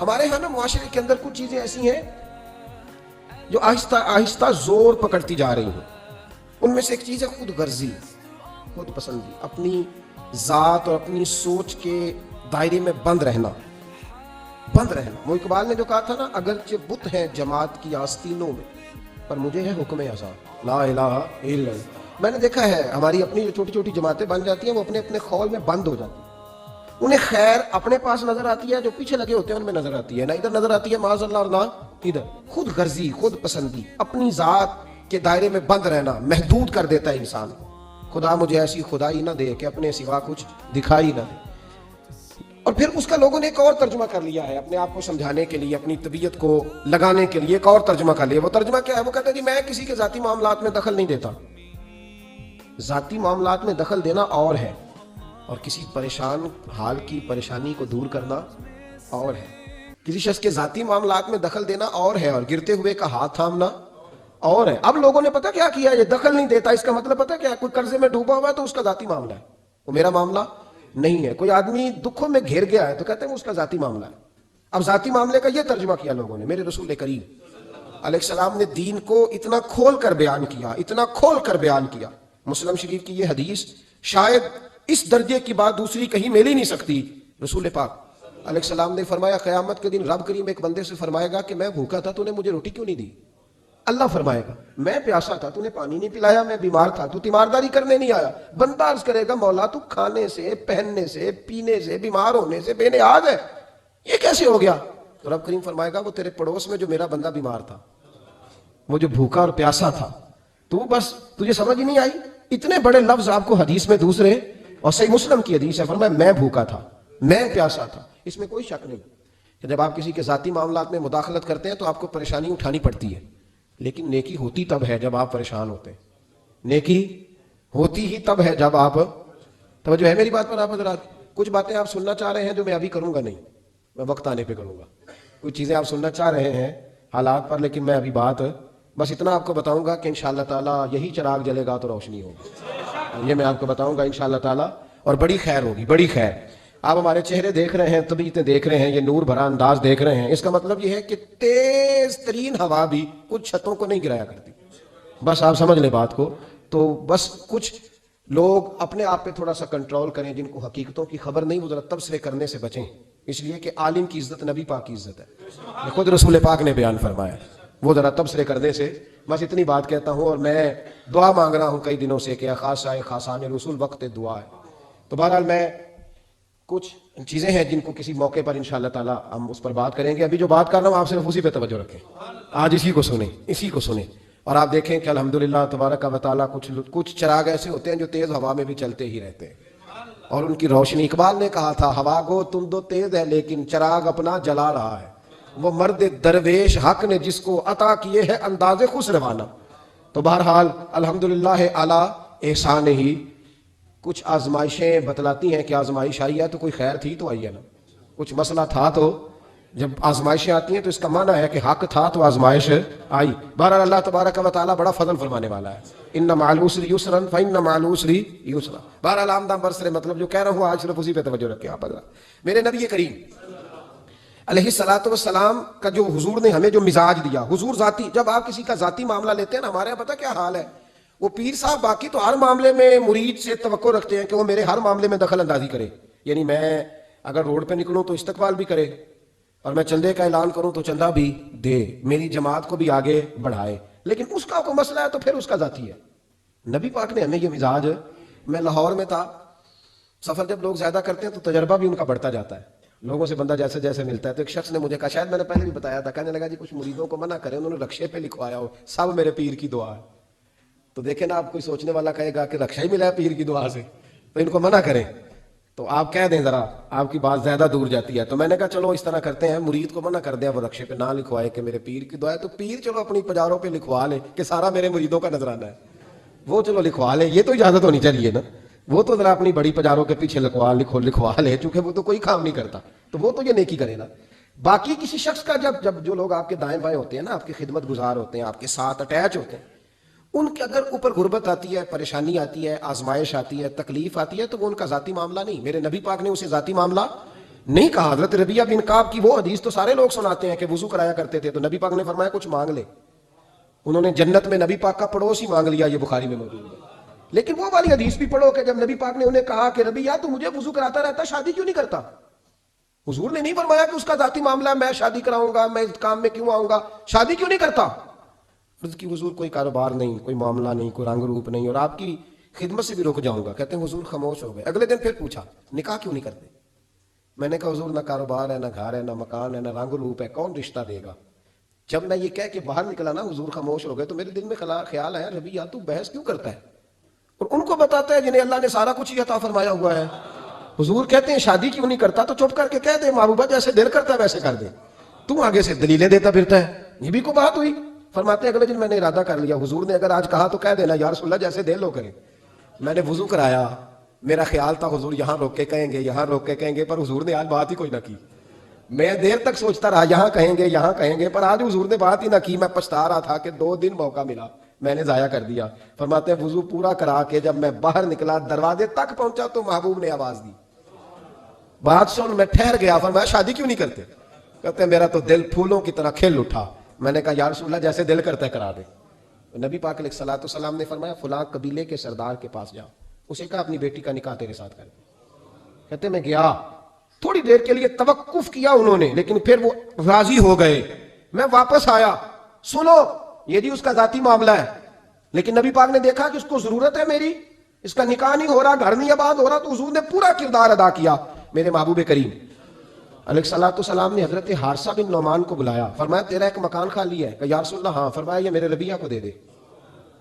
ہمارے ہاں نا معاشرے کے اندر کچھ چیزیں ایسی ہیں جو آہستہ آہستہ زور پکڑتی جا رہی ہیں. ان میں سے ایک چیز ہے خود غرضی، خود پسندی، اپنی ذات اور اپنی سوچ کے دائرے میں بند رہنا. وہ اقبال نے جو کہا تھا نا، اگرچہ بت ہیں جماعت کی آستینوں میں پر مجھے ہے حکم ازاں لا الہ الا اللہ. میں نے دیکھا ہے ہماری اپنی جو چھوٹی چھوٹی جماعتیں بن جاتی ہیں وہ اپنے اپنے خول میں بند ہو جاتی ہیں. انہیں خیر اپنے پاس نظر آتی ہے، جو پیچھے لگے ہوتے ہیں ان میں نظر آتی ہے، نہ ادھر نظر آتی ہے معاذ اللہ اور نہ ادھر. خود غرضی، خود پسندی، اپنی ذات کے دائرے میں بند رہنا محدود کر دیتا ہے انسان. خدا مجھے ایسی خدائی نہ دے کہ اپنے سوا کچھ دکھائی نہ دے. اور پھر اس کا لوگوں نے ایک اور ترجمہ کر لیا ہے اپنے آپ کو سمجھانے کے لیے، اپنی طبیعت کو لگانے کے لیے ایک اور ترجمہ کر لیا. وہ ترجمہ کیا ہے؟ وہ کہتے ہیں جی میں کسی کے ذاتی معاملات میں دخل نہیں دیتا. ذاتی معاملات میں دخل دینا اور ہے، اور کسی پریشان حال کی پریشانی کو دور کرنا اور ہے. کسی شخص کے ذاتی معاملات میں دخل دینا اور ہے، اور گرتے ہوئے کا ہاتھ تھامنا اور ہے. اب لوگوں نے پتہ کیا کیا، یہ دخل نہیں دیتا، اس کا مطلب پتہ کیا ہے؟ کوئی قرضے میں ڈوبا ہوا ہے تو اس کا ذاتی معاملہ ہے، وہ میرا معاملہ نہیں ہے. کوئی آدمی دکھوں میں گھیر گیا ہے تو کہتے ہیں وہ اس کا ذاتی معاملہ ہے. اب ذاتی معاملے کا یہ ترجمہ کیا لوگوں نے. میرے رسول کریم علیہ السلام نے دین کو اتنا کھول کر بیان کیا، اتنا کھول کر بیان کیا. مسلم شریف کی یہ حدیث شاید اس درجے کی بات دوسری کہیں مل ہی نہیں سکتی. رسول پاک علیہ السلام نے فرمایا قیامت کے دن رب کریم ایک بندے سے فرمائے گا کہ میں بھوکا تھا تو نے مجھے روٹی کیوں نہیں دی. اللہ فرمائے گا میں پیاسا تھا تو نے پانی نہیں پلایا، میں بیمار تھا تو تیمارداری کرنے نہیں آیا. بندہ عرض کرے گا مولا تو کھانے سے، پہننے سے، پینے سے، بیمار ہونے سے بے نیاز ہے، یہ کیسے ہو گیا؟ تو رب کریم فرمائے گا وہ تیرے پڑوس میں جو میرا بندہ بیمار تھا، وہ جو بھوکا اور پیاسا تھا، تو بس تجھے سمجھ نہیں آئی. اتنے بڑے لفظ آپ کو حدیث میں دوسرے، اور صحیح مسلم کی حدیث ہے، فرمایا میں بھوکا تھا، میں پیاسا تھا. اس میں کوئی شک نہیں کہ جب آپ کسی کے ذاتی معاملات میں مداخلت کرتے ہیں تو آپ کو پریشانی اٹھانی پڑتی ہے، لیکن نیکی ہوتی تب ہے جب آپ پریشان ہوتے ہیں. نیکی ہوتی ہی تب ہے جب آپ، توجہ ہے میری بات پر آپ حضرات؟ کچھ باتیں آپ سننا چاہ رہے ہیں جو میں ابھی کروں گا نہیں، میں وقت آنے پہ کروں گا. کچھ چیزیں آپ سننا چاہ رہے ہیں حالات پر، لیکن میں ابھی بات بس اتنا آپ کو بتاؤں گا کہ انشاءاللہ تعالیٰ یہی چراغ جلے گا تو روشنی ہوگی. یہ میں آپ کو بتاؤں گا انشاءاللہ تعالیٰ، اور بڑی خیر ہوگی، بڑی خیر. آپ ہمارے چہرے دیکھ رہے ہیں، طبیعتیں دیکھ رہے ہیں، یہ نور بھرا انداز دیکھ رہے ہیں. اس کا مطلب یہ ہے کہ تیز ترین ہوا بھی کچھ چھتوں کو نہیں گرایا کرتی. بس آپ سمجھ لیں بات کو. تو بس کچھ لوگ اپنے آپ پہ تھوڑا سا کنٹرول کریں، جن کو حقیقتوں کی خبر نہیں، وہ ذرا تبصرے کرنے سے بچیں، اس لیے کہ عالم کی عزت نبی پاک کی عزت ہے. یہ خود رسول پاک نے بیان فرمایا، وہ ذرا تبصرے کرنے سے. بس اتنی بات کہتا ہوں، اور میں دعا مانگ رہا ہوں کئی دنوں سے کہ خاصہ خاصان رسول وقت دعا ہے. تو بہرحال میں کچھ چیزیں ہیں جن کو کسی موقع پر انشاءاللہ تعالیٰ ہم اس پر بات کریں گے. ابھی جو بات کر رہا ہوں آپ صرف اسی پہ توجہ رکھیں، آج اسی کو سنیں، اسی کو سنیں. اور آپ دیکھیں کہ الحمدللہ تبارک و تعالیٰ کچھ چراغ ایسے ہوتے ہیں جو تیز ہوا میں بھی چلتے ہی رہتے ہیں، اور ان کی روشنی. اقبال نے کہا تھا ہوا کو تم دو تیز ہے لیکن چراغ اپنا جلا رہا ہے، وہ مرد درویش حق نے جس کو عطا کیے ہے انداز خسروانہ. تو بہرحال الحمدللہ اعلیٰ احسان ہی کچھ آزمائشیں بتلاتی ہیں کہ آزمائش آئی ہے تو کوئی خیر تھی تو آئی ہے نا، کچھ مسئلہ تھا. تو جب آزمائشیں آتی ہیں تو اس کا معنی ہے کہ حق تھا تو آزمائش آئی. بہرحال اللہ تبارک و تعالیٰ بڑا فضل فرمانے والا ہے. ان مع العسر یسرا فان مع العسر یسرا. بہرحال آمدہ برسر مطلب جو کہہ رہا ہوں آج صرف اسی پہ توجہ رکھیں آپ حضرات. میرے نبی کریم علیہ الصلوۃ والسلام کا جو حضور نے ہمیں جو مزاج دیا، حضور ذاتی، جب آپ کسی کا ذاتی معاملہ لیتے ہیں نا، ہمارے یہاں پتہ کیا حال ہے، وہ پیر صاحب باقی تو ہر معاملے میں مرید سے توقع رکھتے ہیں کہ وہ میرے ہر معاملے میں دخل اندازی کرے. یعنی میں اگر روڈ پہ نکلوں تو استقبال بھی کرے، اور میں چندے کا اعلان کروں تو چندہ بھی دے، میری جماعت کو بھی آگے بڑھائے. لیکن اس کا کوئی مسئلہ ہے تو پھر اس کا ذاتی ہے. نبی پاک نے ہمیں یہ مزاج، میں لاہور میں تھا، سفر جب لوگ زیادہ کرتے ہیں تو تجربہ بھی ان کا بڑھتا جاتا ہے، لوگوں سے بندہ جیسے جیسے ملتا ہے. تو ایک شخص نے مجھے کہا، شاید میں نے پہلے بھی بتایا تھا، کہنے لگا جی کچھ مریدوں کو منع کریں، انہوں نے رکشے پہ لکھوایا ہو سب میرے پیر کی دعا ہے. تو دیکھیں نا، آپ کوئی سوچنے والا کہے گا کہ رکشا ہی ملا ہے پیر کی دعا سے، تو ان کو منع کریں. تو آپ کہہ دیں ذرا، آپ کی بات زیادہ دور جاتی ہے. تو میں نے کہا چلو اس طرح کرتے ہیں، مرید کو منع کر دیں وہ رکشے پہ نہ لکھوائے کہ میرے پیر کی دعا ہے. تو پیر چلو اپنی پجاروں پہ لکھوا لے کہ سارا میرے مریدوں کا نذرانہ ہے، وہ چلو لکھوا لے، یہ تو اجازت ہونی چاہیے نا. وہ تو ذرا اپنی بڑی پجاروں کے پیچھے لکھوا لے، چونکہ وہ تو کوئی کام نہیں کرتا، تو وہ تو یہ نیکی کرے نا. باقی کسی شخص کا جب جو لوگ آپ کے دائیں بائیں ہوتے ہیں نا، آپ کی خدمت گزار ہوتے ہیں، آپ کے ساتھ اٹیچ ہوتے ہیں، ان کے اگر اوپر غربت آتی ہے، پریشانی آتی ہے، آزمائش آتی ہے، تکلیف آتی ہے، تو وہ ان کا ذاتی معاملہ نہیں. میرے نبی پاک نے اسے ذاتی معاملہ نہیں کہا. حضرت ربیہ بن کعب کی وہ حدیث تو سارے لوگ سناتے ہیں کہ وضو کرایا کرتے تھے, تو نبی پاک نے فرمایا کچھ مانگ لے. انہوں نے جنت میں نبی پاک کا پڑوس ہی مانگ لیا, یہ بخاری میں موجود ہے. لیکن وہ والی حدیث بھی پڑھو کہ جب نبی پاک نے انہیں کہا کہ ربیہ تو مجھے وضو کراتا رہتا, شادی کیوں نہیں کرتا؟ حضور نے نہیں فرمایا کہ اس کا ذاتی معاملہ ہے, میں شادی کراؤں گا, میں اس کام میں کیوں آؤں گا, شادی کیوں نہیں کرتا؟ کہ حضور کوئی کاروبار نہیں, کوئی معاملہ نہیں, کوئی رنگ روپ نہیں, اور آپ کی خدمت سے بھی رک جاؤں گا. کہتے ہیں حضور خاموش ہو گئے. اگلے دن پھر پوچھا نکاح کیوں نہیں کرتے؟ میں نے کہا حضور نہ کاروبار ہے, نہ گھر ہے, نہ مکان ہے, نہ رنگ روپ ہے, کون رشتہ دے گا؟ جب میں یہ کہہ کے باہر نکلا نا حضور خاموش ہو گئے, تو میرے دل میں خیال آیا ربیہ تو بحث کیوں کرتا ہے اور ان کو بتاتا ہے جنہیں اللہ نے سارا کچھ ہی عطا فرمایا ہوا ہے. حضور کہتے ہیں شادی کیوں نہیں کرتا؟ تو چپ کر کے کہہ دے محبوبہ جیسے دل کرتا ہے ویسے کر دے, تو آگے سے دلیلیں دیتا پھرتا ہے. یہ بھی کوئی بات ہوئی؟ فرماتے ہیں اگلے دن میں نے ارادہ کر لیا, حضور نے اگر آج کہا تو کہہ دینا یا رسول اللہ جیسے دل ہو کرے. میں نے وضو کرایا, میرا خیال تھا حضور یہاں روک کے کہیں گے, یہاں روک کے کہیں گے, پر حضور نے آج بات ہی کوئی نہ کی. میں دیر تک سوچتا رہا یہاں کہیں گے, یہاں کہیں گے, پر آج حضور نے بات ہی نہ کی. میں پچھتا رہا تھا کہ 2 دن موقع ملا, میں نے ضائع کر دیا. فرماتے ہیں وضو پورا کرا کے جب میں باہر نکلا, دروازے تک پہنچا تو محبوب نے آواز دی. بات سن میں ٹھہر گیا. فرمایا شادی کیوں نہیں کرتے؟ کہتے ہیں میرا تو دل پھولوں کی طرح کھل اٹھا. میں نے کہا یا رسول اللہ جیسے دل کرتا ہے کرا دے. نبی پاک علیہ الصلوۃ والسلام نے فرمایا فلاں قبیلے کے سردار کے پاس جاؤ, اسے کہا اپنی بیٹی کا نکاح تیرے ساتھ کر. کہتے میں گیا, تھوڑی دیر کے لیے توقف کیا انہوں نے, لیکن پھر وہ راضی ہو گئے. میں واپس آیا, سنو یہ جی اس کا ذاتی معاملہ ہے, لیکن نبی پاک نے دیکھا کہ اس کو ضرورت ہے میری, اس کا نکاح نہیں ہو رہا, گھر نہیں آباد ہو رہا, تو حضور نے پورا کردار ادا کیا. میرے محبوب کریم علیہ الصلوۃ والسلام نے حضرت حارثہ بن نعمان کو بلایا. فرمایا تیرا ایک مکان خالی ہے؟ کہ یا رسول اللہ ہاں. فرمایا یہ میرے ربیہ کو دے دے,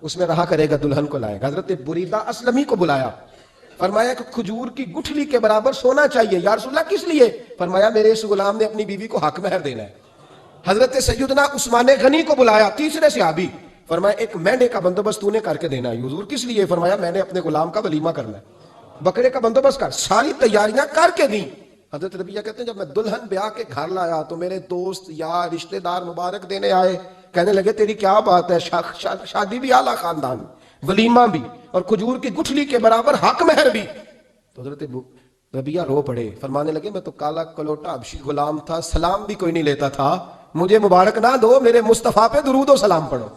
اس میں رہا کرے گا, دلہن کو لائے گا. حضرت بریدہ اسلمی کو بلایا. فرمایا کہ کھجور کی گٹھلی کے برابر سونا چاہیے. یا رسول اللہ کس لیے؟ فرمایا میرے اس غلام نے اپنی بیوی کو حق مہر دینا ہے. حضرت سیدنا عثمان غنی کو بلایا, تیسرے صحابی. فرمایا ایک مینڈے کا بندوبست تو نے کر کے دینا ہے. حضور کس لیے؟ فرمایا میں نے اپنے غلام کا ولیمہ کرنا ہے, بکرے کا بندوبست کر. ساری تیاریاں کر کے دی. حضرت ربیہ کہتے ہیں جب میں دلہن بیاہ کے گھر لایا تو میرے دوست یا رشتہ دار مبارک دینے آئے, کہنے لگے تیری کیا بات ہے, شادی بھی اعلیٰ خاندان, ولیمہ بھی, اور کھجور کی گٹھلی کے برابر حق مہر بھی. تو حضرت ربیہ رو پڑے. فرمانے لگے میں تو کالا کلوٹا حبشی غلام تھا, سلام بھی کوئی نہیں لیتا تھا, مجھے مبارک نہ دو, میرے مصطفیٰ پہ درود و سلام پڑھو.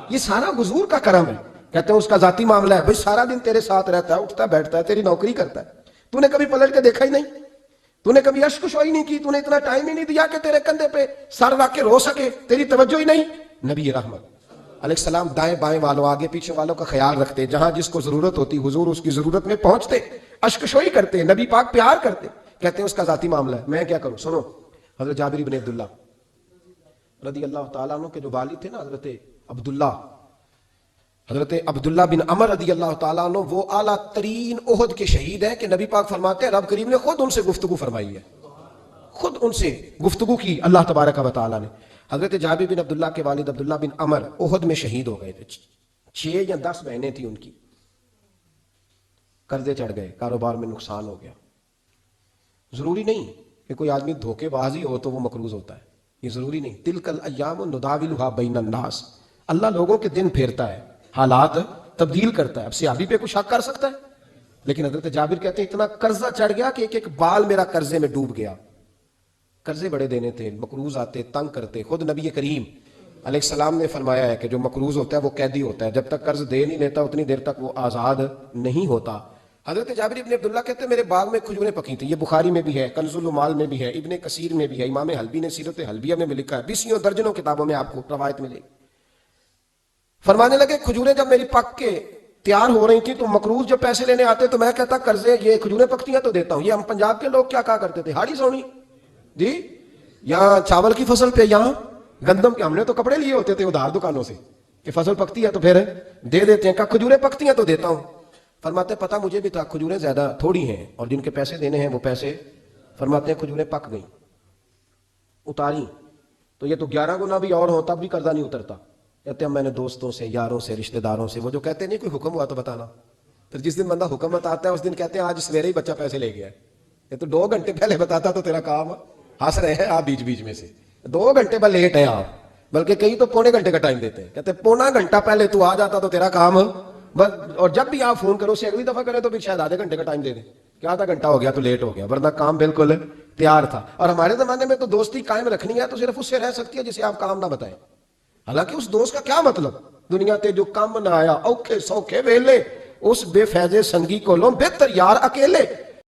یہ سارا حضور کا کرم ہے. کہتے ہیں اس کا ذاتی معاملہ ہے, بھائی سارا دن تیرے ساتھ رہتا ہے, اٹھتا بیٹھتا ہے, تیری نوکری کرتا ہے, تو نے کبھی پلٹ کے دیکھا ہی نہیں, تو نے کبھی اشک شوئی نہیں کی, تو نے اتنا ٹائم ہی نہیں دیا کہ تیرے کندھے پہ سر رکھ کے رو سکے, تیری توجہ ہی نہیں. نبی رحمت علیہ السلام دائیں بائیں والوں, آگے پیچھے والوں کا خیال رکھتے, جہاں جس کو ضرورت ہوتی حضور اس کی ضرورت میں پہنچتے, اشک شوئی کرتے, نبی پاک پیار کرتے. کہتے ہیں اس کا ذاتی معاملہ ہے, میں کیا کروں؟ سنو حضرت جابر بن عبداللہ رضی اللہ تعالیٰ عنہ کے جو والد تھے نا حضرت عبداللہ بن عمر رضی اللہ تعالیٰ عنہ, وہ اعلیٰ ترین احد کے شہید ہیں کہ نبی پاک فرماتے ہیں رب کریم نے خود ان سے گفتگو فرمائی ہے, خود ان سے گفتگو کی اللہ تبارک و تعالیٰ نے. حضرت جابر بن عبداللہ کے والد عبداللہ بن عمر احد میں شہید ہو گئے تھے. 6 یا 10 بہنیں تھیں ان کی, قرضے چڑھ گئے, کاروبار میں نقصان ہو گیا. ضروری نہیں کہ کوئی آدمی دھوکے بازی ہو تو وہ مقروض ہوتا ہے, یہ ضروری نہیں. تلک الایام نداولها بین الناس, اللہ لوگوں کے دن پھیرتا ہے, حالات تبدیل کرتا ہے. اب صحابی پہ کچھ حق کر سکتا ہے, لیکن حضرت جابر کہتے ہیں اتنا قرضہ چڑھ گیا کہ ایک ایک بال میرا قرضے میں ڈوب گیا. قرضے بڑے دینے تھے, مقروض آتے, تنگ کرتے. خود نبی کریم علیہ السلام نے فرمایا ہے کہ جو مقروض ہوتا ہے وہ قیدی ہوتا ہے, جب تک قرض دے نہیں لیتا اتنی دیر تک وہ آزاد نہیں ہوتا. حضرت جابر ابن عبداللہ کہتے ہیں میرے باغ میں کھجوریں پکی تھیں. یہ بخاری میں بھی ہے, کنز المال میں بھی ہے, ابن کثیر میں بھی ہے, امام حلبی نے سیرت حلبیہ میں بھی لکھا ہے, 20 درجنوں کتابوں میں آپ کو روایت ملے. فرمانے لگے کھجوریں جب میری پک کے تیار ہو رہی تھی تو مقروض جب پیسے لینے آتے تو میں کہتا قرضے یہ کھجوریں پکتی ہیں تو دیتا ہوں. یہ ہم پنجاب کے لوگ کیا کہا کرتے تھے, ہاڑی سونی جی, یہاں چاول کی فصل پہ, یہاں گندم کے, ہم نے تو کپڑے لیے ہوتے تھے ادھار دکانوں سے کہ فصل پکتی ہے تو پھر دے دیتے ہیں, کہ کھجوریں پکتی ہیں تو دیتا ہوں. فرماتے پتہ مجھے بھی تھا کھجوریں زیادہ تھوڑی ہیں اور جن کے پیسے دینے ہیں وہ پیسے, فرماتے ہیں کھجوریں پک گئیں, اتاری تو یہ تو 11 گنا بھی اور ہو تب بھی قرضہ نہیں اترتا. کہتے ہیں میں نے دوستوں سے, یاروں سے, رشتہ داروں سے, وہ جو کہتے ہیں نہیں کوئی حکم ہوا تو بتانا, پھر جس دن بندہ حکم بتاتا ہے اس دن کہتے ہیں آج سویرے ہی بچہ پیسے لے گیا ہے, یہ تو 2 گھنٹے پہلے بتاتا تو تیرا کام. ہنس رہے ہیں آپ بیچ بیچ میں سے, 2 گھنٹے پر لیٹ ہیں آپ, بلکہ کئی تو پونے گھنٹے کا ٹائم دیتے ہیں. کہتے ہیں پونا گھنٹہ پہلے تو آ جاتا تو تیرا کام بس, اور جب بھی آپ فون کرو اسے اگلی دفعہ کرے تو پھر شاید آدھے گھنٹے کا ٹائم دے دیں کہ آدھا گھنٹہ ہو گیا تو لیٹ ہو گیا، ورنہ کام بالکل تیار تھا۔ اور ہمارے زمانے میں تو دوستی قائم رکھنی ہے تو صرف اس سے رہ سکتی ہے جسے آپ کام نہ بتائیں۔ حالانکہ اس دوست کا کیا مطلب، دنیا تے جو کام نہ آیا، اوکھے سوکھے ویلے، اس بے فیضے سنگی کو لو بہتر یار اکیلے۔